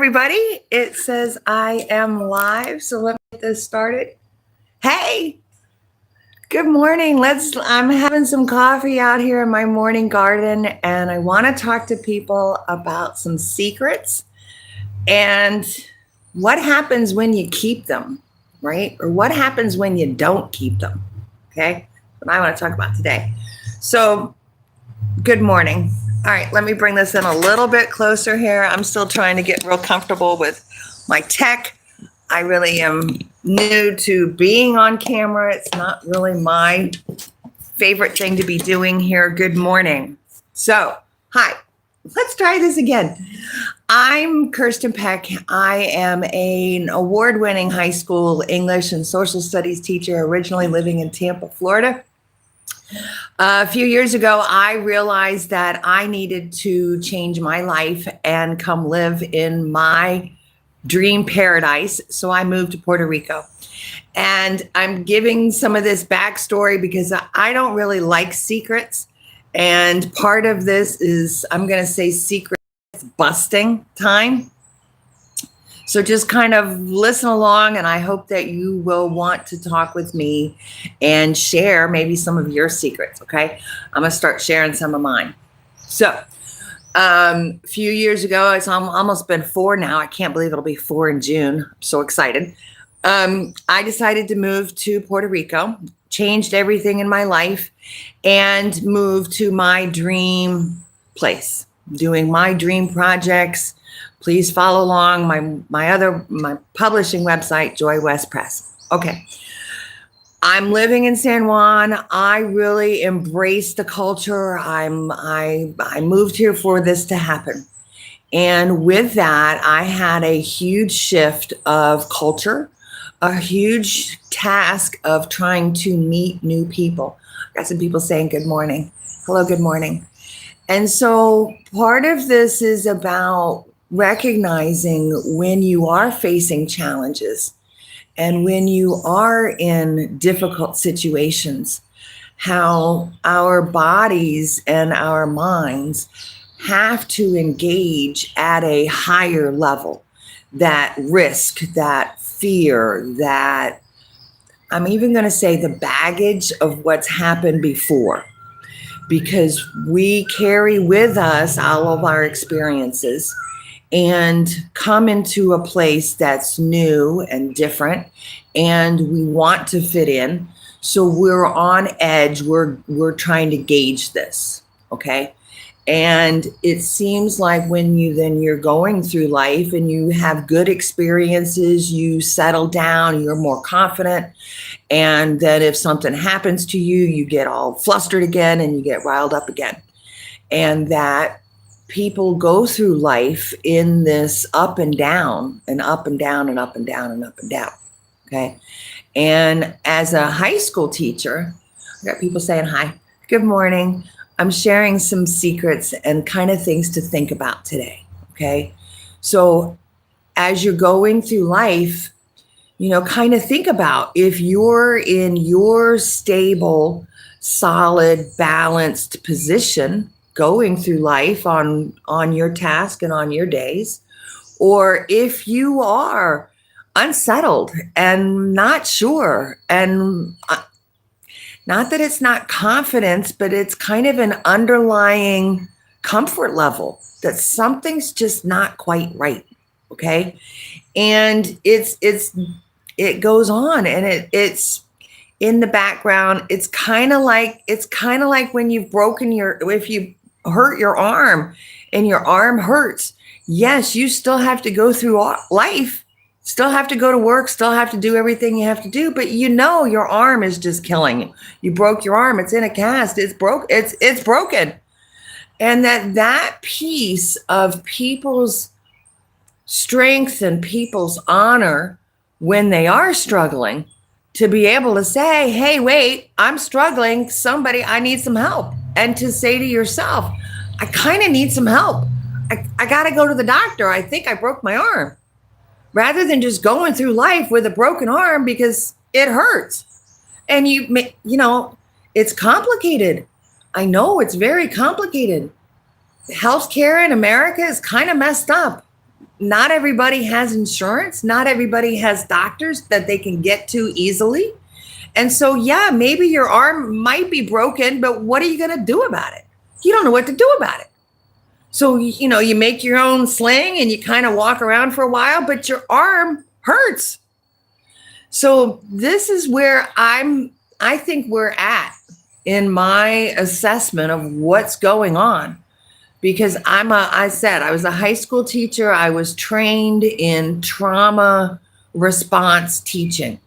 everybody. It says I am live, so let me get this started. Hey, good morning. I'm having some coffee out here in my morning garden, and I want to talk to people about some secrets and what happens when you keep them, right? Or what happens when you don't keep them, okay? That's what I want to talk about today. So, good morning. All right, let me bring this in a little bit closer here. I'm still trying to get real comfortable with my tech. I really am new to being on camera. It's not really my favorite thing to be doing here. Good morning. So, hi. Let's try this again. I'm Kirsten Peck. I am an award-winning high school English and social studies teacher, originally living in Tampa, Florida. A few years ago, I realized that I needed to change my life and come live in my dream paradise. So I moved to Puerto Rico. And I'm giving some of this backstory because I don't really like secrets. And part of this is, I'm going to say, secret busting time. So just kind of listen along, and I hope that you will want to talk with me and share maybe some of your secrets, okay? I'm going to start sharing some of mine. So a few years ago, it's almost been 4 now. I can't believe it'll be 4 in June. I'm so excited. I decided to move to Puerto Rico, changed everything in my life, and moved to my dream place, doing my dream projects. Please follow along my publishing website, Joy West Press. Okay. I'm living in San Juan. I really embrace the culture. I moved here for this to happen. And with that, I had a huge shift of culture, a huge task of trying to meet new people. I got some people saying good morning. Hello, good morning. And so part of this is about recognizing when you are facing challenges and when you are in difficult situations, how our bodies and our minds have to engage at a higher level. That risk, that fear, that I'm even going to say the baggage of what's happened before, because we carry with us all of our experiences and come into a place that's new and different, and we want to fit in. So we're on edge. We're trying to gauge this, okay? And it seems like when you're going through life and you have good experiences, you settle down, you're more confident. And then if something happens to you, you get all flustered again and you get riled up again. And that people go through life in this up and down and up and down and up and down and up and down. Okay. And as a high school teacher, I got people saying, hi, good morning. I'm sharing some secrets and kind of things to think about today. Okay. So as you're going through life, kind of think about if you're in your stable, solid, balanced position, going through life on your task and on your days, or if you are unsettled and not sure, and not that it's not confidence, but it's kind of an underlying comfort level that something's just not quite right. Okay. And it goes on, and it's in the background. It's kind of like when you've if you hurt your arm and your arm hurts. Yes, you still have to go through life, still have to go to work, still have to do everything you have to do, but your arm is just killing you. You broke your arm. It's in a cast. It's broken. And that piece of people's strength and people's honor when they are struggling, to be able to say, hey, wait, I'm struggling. Somebody, I need some help. And to say to yourself, I kind of need some help. I got to go to the doctor. I think I broke my arm. Rather than just going through life with a broken arm because it hurts. And it's complicated. I know it's very complicated. Healthcare in America is kind of messed up. not everybody has insurance. Not everybody has doctors that they can get to easily. And so, yeah, maybe your arm might be broken, but what are you going to do about it? You don't know what to do about it. So, you make your own sling and you kind of walk around for a while, but your arm hurts. So this is where I think we're at in my assessment of what's going on. Because I was a high school teacher. I was trained in trauma response teaching.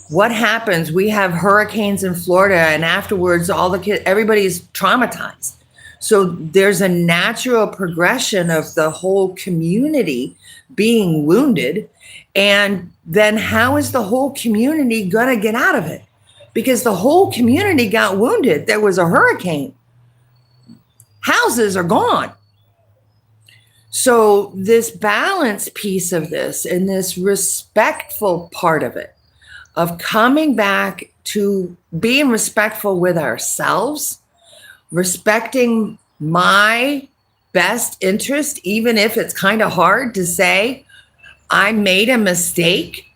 What happens? We have hurricanes in Florida, and afterwards, everybody's traumatized. So there's a natural progression of the whole community being wounded. And then how is the whole community going to get out of it? Because the whole community got wounded. There was a hurricane. Houses are gone. So this balance piece of this and this respectful part of it, of coming back to being respectful with ourselves, respecting my best interest, even if it's kind of hard to say, I made a mistake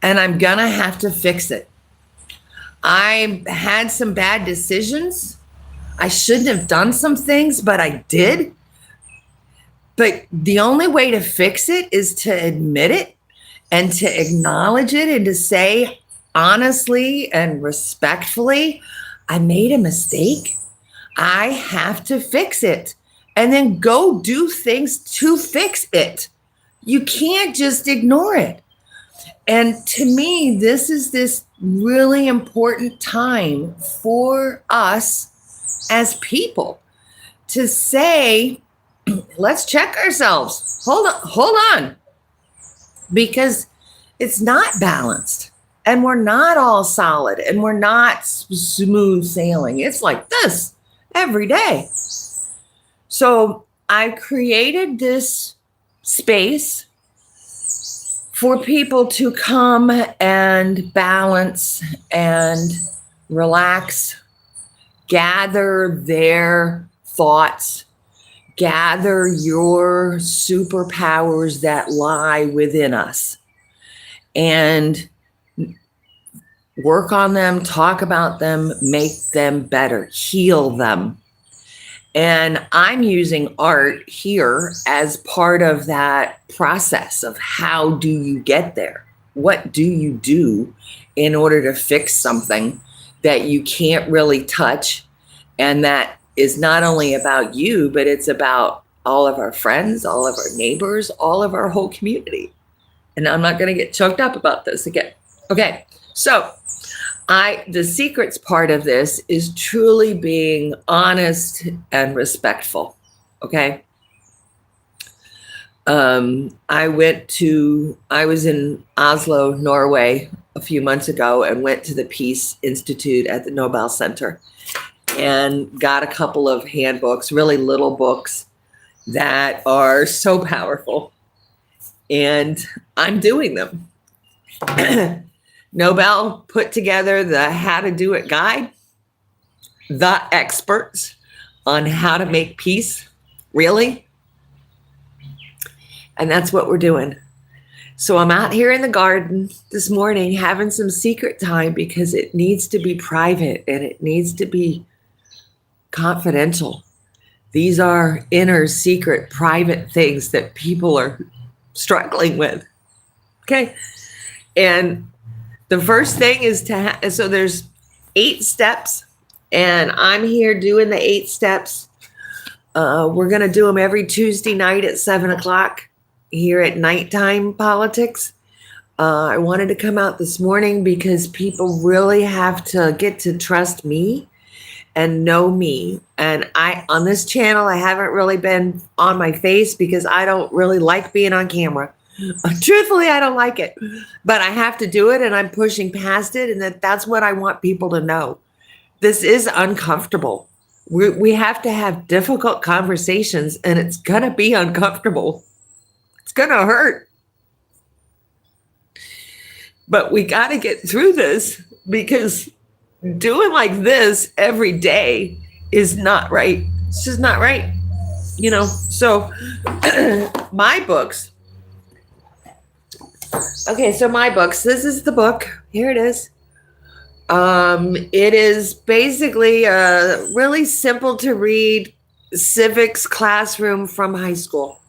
and I'm going to have to fix it. I had some bad decisions. I shouldn't have done some things, but I did. But the only way to fix it is to admit it and to acknowledge it and to say honestly and respectfully, I made a mistake. I have to fix it. And then go do things to fix it. You can't just ignore it. And to me, this is this really important time for us as people to say, let's check ourselves. Hold on. Because it's not balanced and we're not all solid and we're not smooth sailing. It's like this every day. So I created this space for people to come and balance and relax, gather their thoughts, gather your superpowers that lie within us, and work on them, talk about them, make them better, heal them. And I'm using art here as part of that process of how do you get there? What do you do in order to fix something that you can't really touch? And that is not only about you, but it's about all of our friends, all of our neighbors, all of our whole community. And I'm not going to get choked up about this again. Okay, so the secrets part of this is truly being honest and respectful. Okay. I was in Oslo, Norway a few months ago and went to the Peace Institute at the Nobel Center and got a couple of handbooks, really little books that are so powerful. And I'm doing them. Nobel put together the How to Do It guide, the experts on how to make peace, really. And that's what we're doing. So I'm out here in the garden this morning having some secret time because it needs to be private and it needs to be confidential. These are inner, secret, private things that people are struggling with. Okay. And the first thing is so there's 8 steps, and I'm here doing the 8 steps. We're going to do them every Tuesday night at 7:00 here at Nighttime Politics. I wanted to come out this morning because people really have to get to trust me and know me. And on this channel, I haven't really been on my face because I don't really like being on camera. Truthfully, I don't like it, but I have to do it and I'm pushing past it. And that's what I want people to know. This is uncomfortable. We have to have difficult conversations and it's going to be uncomfortable. It's going to hurt. But we got to get through this because doing like this every day is not right. It's just not right. So my books Okay, so my books. This is the book. Here it is. It is basically a really simple to read civics classroom from high school.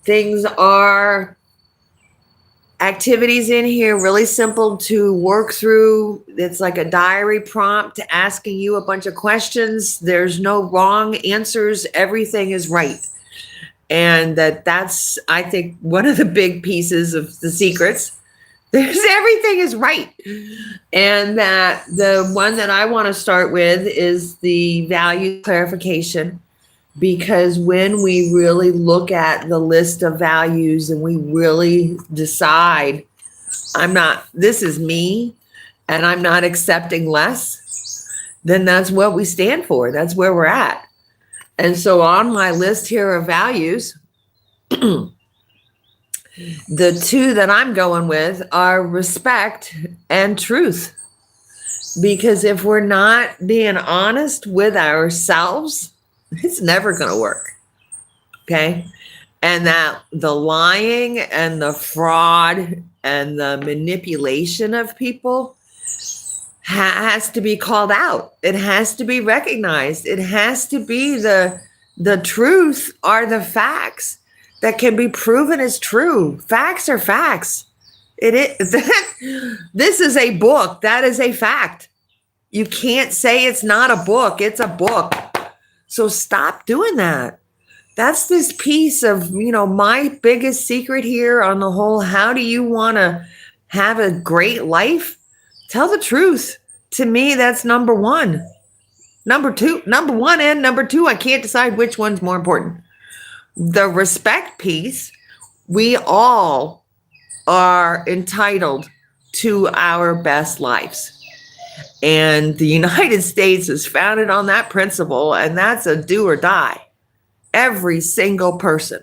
Things are activities in here, really simple to work through. It's like a diary prompt asking you a bunch of questions. There's no wrong answers. Everything is right. And that's, I think, one of the big pieces of the secrets. There's everything is right. And that the one that I want to start with is the value clarification, because when we really look at the list of values and we really decide, this is me and I'm not accepting less, then that's what we stand for. That's where we're at. And so on my list here of values, the two that I'm going with are respect and truth. Because if we're not being honest with ourselves, it's never going to work. Okay. And that the lying and the fraud and the manipulation of people has to be called out. It has to be recognized. It has to be the truth are the facts that can be proven as true. Facts are facts. It is. This is a book. That is a fact. You can't say it's not a book. It's a book. So stop doing that. That's this piece of, my biggest secret here on the whole, how do you want to have a great life? Tell the truth. To me, that's number one. Number one and number two, I can't decide which one's more important. The respect piece, we all are entitled to our best lives. And the United States is founded on that principle, and that's a do or die. Every single person,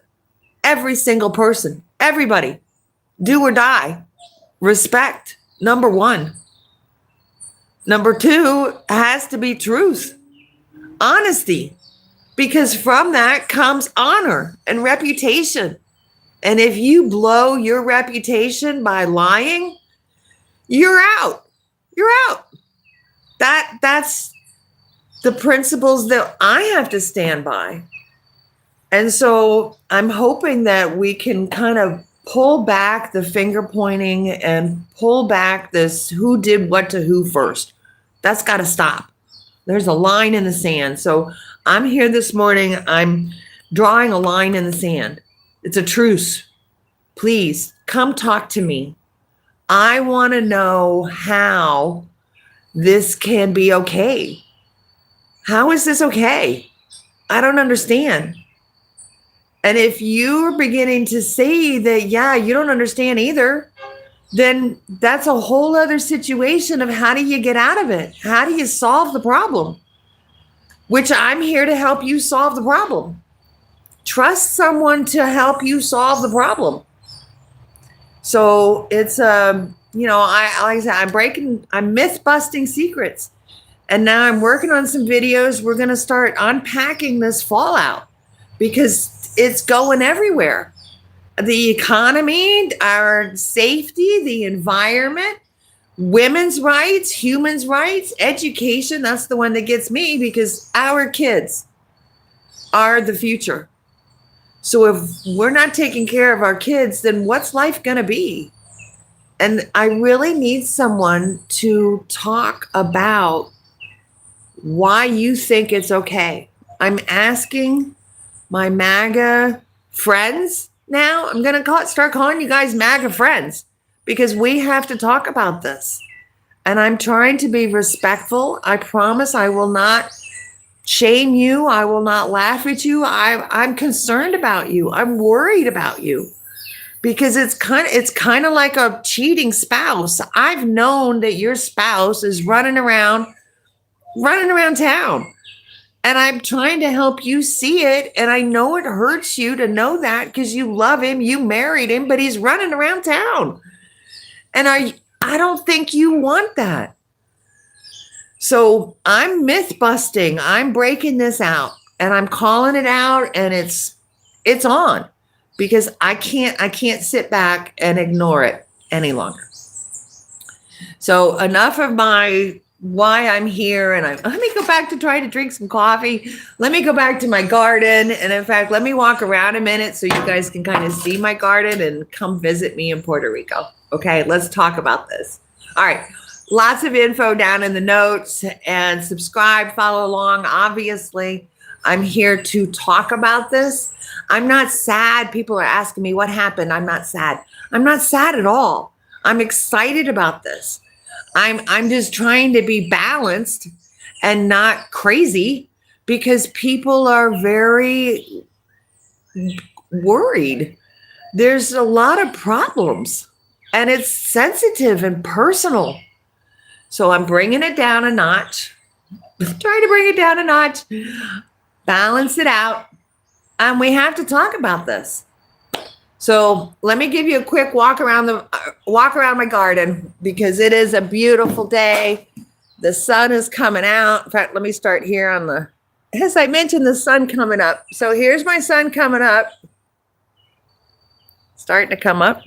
everybody, do or die. Respect, number one. Number two has to be truth, honesty, because from that comes honor and reputation. And if you blow your reputation by lying, you're out. You're out. That's the principles that I have to stand by. And so I'm hoping that we can kind of pull back the finger pointing and pull back this who did what to who first. That's got to stop. There's a line in the sand. So I'm here this morning. I'm drawing a line in the sand. It's a truce. Please come talk to me. I want to know how this can be okay. How is this okay? I don't understand. And if you're beginning to see that, you don't understand either, then that's a whole other situation of how do you get out of it? How do you solve the problem? Which I'm here to help you solve the problem. Trust someone to help you solve the problem. So it's, like I said, I'm myth busting secrets. And now I'm working on some videos. We're going to start unpacking this fallout because it's going everywhere. The economy, our safety, the environment, women's rights, humans' rights, education. That's the one that gets me because our kids are the future. So if we're not taking care of our kids, then what's life going to be? And I really need someone to talk about why you think it's okay. I'm asking my MAGA friends now. I'm going to start calling you guys MAGA friends because we have to talk about this. And I'm trying to be respectful. I promise I will not shame you. I will not laugh at you. I'm concerned about you. I'm worried about you because it's kind of like a cheating spouse. I've known that your spouse is running around town. And I'm trying to help you see it. And I know it hurts you to know that because you love him, you married him, but he's running around town. And I don't think you want that. So I'm myth busting. I'm breaking this out and I'm calling it out and it's on because I can't sit back and ignore it any longer. So enough of my why I'm here, and let me go back to try to drink some coffee. Let me go back to my garden, and in fact, let me walk around a minute so you guys can kind of see my garden and come visit me in Puerto Rico. Okay, let's talk about this. All right, lots of info down in the notes, and subscribe, follow along. Obviously, I'm here to talk about this. I'm not sad. People are asking me what happened. I'm not sad. I'm not sad at all. I'm excited about this. I'm just trying to be balanced and not crazy because people are very worried. There's a lot of problems and it's sensitive and personal. So I'm bringing it down a notch. I'm trying to bring it down a notch, balance it out, and we have to talk about this. So let me give you a quick walk around my garden because it is a beautiful day. The sun is coming out. In fact, let me start here as I mentioned, the sun coming up. So here's my sun coming up, starting to come up.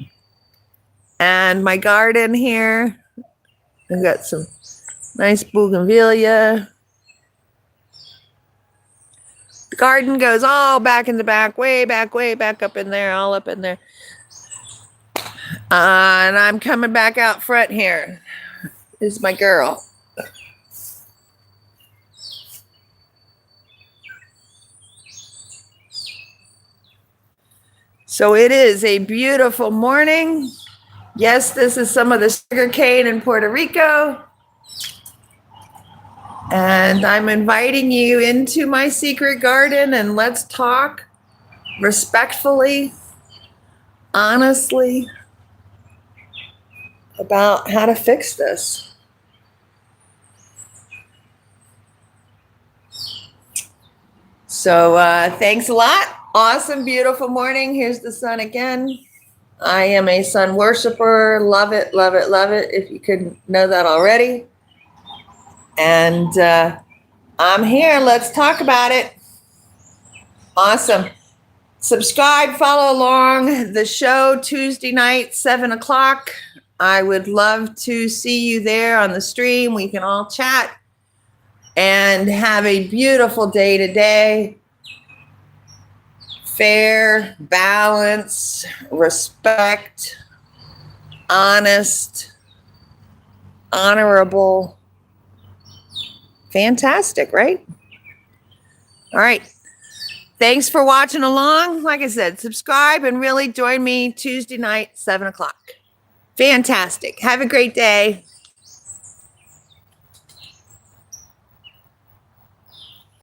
And my garden here, I've got some nice bougainvillea. The garden goes all back in the back, way back up in there, all up in there. And I'm coming back out front here. This is my girl. So it is a beautiful morning. Yes, this is some of the sugar cane in Puerto Rico. And I'm inviting you into my secret garden and let's talk respectfully, honestly, about how to fix this. So thanks a lot. Awesome, beautiful morning. Here's the sun again. I am a sun worshiper. Love it, love it, love it, if you couldn't know that already. And I'm here. Let's talk about it. Awesome. Subscribe, follow along the show Tuesday night, 7 o'clock. I would love to see you there on the stream. We can all chat and have a beautiful day today. Fair, balance, respect, honest, honorable. Fantastic, right? All right. Thanks for watching along. Like I said, subscribe and really join me Tuesday night, 7 o'clock. Fantastic. Have a great day.